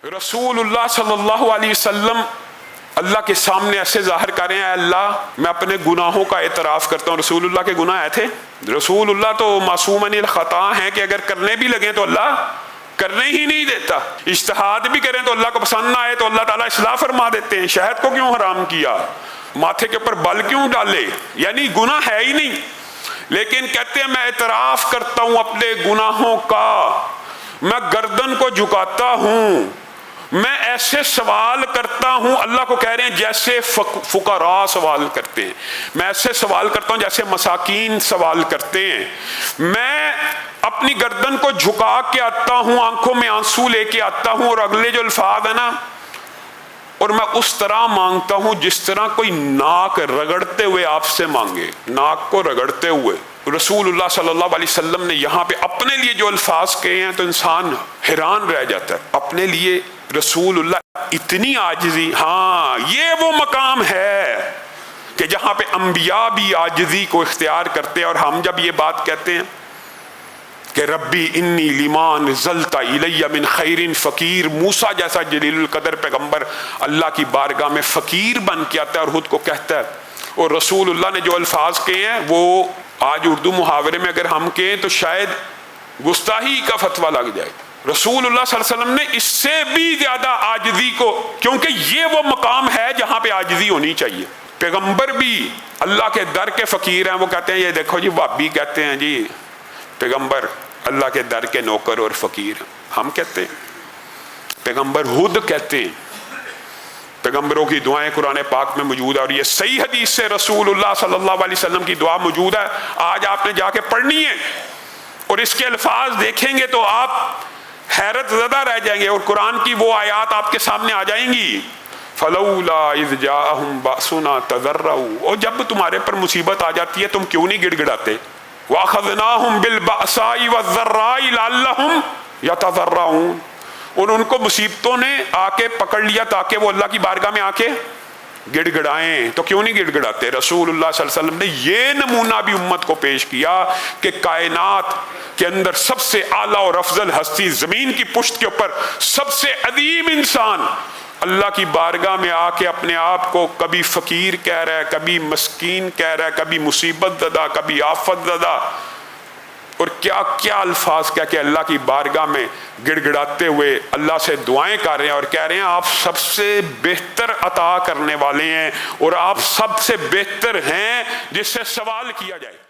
رسول اللہ صلی اللہ علیہ وسلم اللہ کے سامنے ایسے ظاہر کر رہے ہیں، اے اللہ میں اپنے گناہوں کا اعتراف کرتا ہوں۔ رسول اللہ کے گناہ آئے تھے؟ رسول اللہ تو معصوم عن الخطا ہیں کہ اگر کرنے بھی لگیں تو اللہ کرنے ہی نہیں دیتا، اجتہاد بھی کریں تو اللہ کو پسند نہ آئے تو اللہ تعالیٰ اصلاح فرما دیتے ہیں۔ شہد کو کیوں حرام کیا؟ ماتھے کے اوپر بل کیوں ڈالے؟ یعنی گناہ ہے ہی نہیں، لیکن کہتے ہیں میں اعتراف کرتا ہوں اپنے گناہوں کا، میں گردن کو جھکاتا ہوں، میں ایسے سوال کرتا ہوں، اللہ کو کہہ رہے ہیں جیسے فقراء سوال کرتے ہیں، میں ایسے سوال کرتا ہوں جیسے مساکین سوال کرتے ہیں، میں اپنی گردن کو جھکا کے آتا ہوں، آنکھوں میں آنسو لے کے آتا ہوں، اور اگلے جو الفاظ ہے نا، اور میں اس طرح مانگتا ہوں جس طرح کوئی ناک رگڑتے ہوئے آپ سے مانگے، ناک کو رگڑتے ہوئے۔ رسول اللہ صلی اللہ علیہ وسلم نے یہاں پہ اپنے لیے جو الفاظ کہے ہیں تو انسان حیران رہ جاتا ہے۔ اپنے لیے رسول اللہ اتنی عاجزی، ہاں یہ وہ مقام ہے کہ جہاں پہ انبیاء بھی عاجزی کو اختیار کرتے ہیں، اور ہم جب یہ بات کہتے ہیں کہ ربی انی لما نزلت الی من خیر فقیر، موسیٰ جیسا جلیل القدر پیغمبر اللہ کی بارگاہ میں فقیر بن کے آتا ہے اور خود کو کہتا ہے، اور رسول اللہ نے جو الفاظ کہے ہیں وہ آج اردو محاورے میں اگر ہم کہیں تو شاید گستاخی کا فتویٰ لگ جائے۔ رسول اللہ صلی اللہ علیہ وسلم نے اس سے بھی زیادہ عاجزی کو، کیونکہ یہ وہ مقام ہے جہاں پہ عاجزی ہونی چاہیے۔ پیغمبر بھی اللہ کے در کے فقیر ہیں، وہ کہتے ہیں یہ دیکھو جی وہابی کہتے ہیں جی پیغمبر اللہ کے در کے نوکر اور فقیر، ہم کہتے ہیں پیغمبر خود کہتے ہیں، پیغمبروں کی دعائیں قرآن پاک میں موجود ہے، اور یہ صحیح حدیث سے رسول اللہ صلی اللہ علیہ وسلم کی دعا موجود ہے، آج آپ نے جا کے پڑھنی ہے اور اس کے الفاظ دیکھیں گے تو آپ حیرت زدہ رہ جائیں گے، اور قرآن کی وہ آیات آپ کے سامنے آ جائیں گی۔ فَلَوْلَا إِذْ جَاءَهُمْ بَأْسُنَا تَضَرَّعُوا، اور جب تمہارے پر مصیبت آ جاتی ہے تم کیوں نہیں گڑ گڑاتے؟ وَأَخَذْنَاهُمْ بِالْبَأْسَاءِ وَالضَّرَّاءِ لَعَلَّهُمْ يَتَضَرَّعُونَ، اور ان کو مصیبتوں نے آ کے پکڑ لیا تاکہ وہ اللہ کی بارگاہ میں آ کے گڑ گڑائیں، تو کیوں نہیں گڑ گڑاتے؟ رسول اللہ صلی اللہ علیہ وسلم نے یہ نمونہ بھی امت کو پیش کیا کہ کائنات کے اندر سب سے اعلیٰ اور افضل ہستی، زمین کی پشت کے اوپر سب سے عظیم انسان اللہ کی بارگاہ میں آ کے اپنے آپ کو کبھی فقیر کہہ رہا ہے، کبھی مسکین کہہ رہا ہے، کبھی مصیبت زدہ، کبھی آفت زدہ، اور کیا کیا الفاظ کہہ کے اللہ کی بارگاہ میں گڑ گڑاتے ہوئے اللہ سے دعائیں کر رہے ہیں، اور کہہ رہے ہیں آپ سب سے بہتر عطا کرنے والے ہیں، اور آپ سب سے بہتر ہیں جس سے سوال کیا جائے۔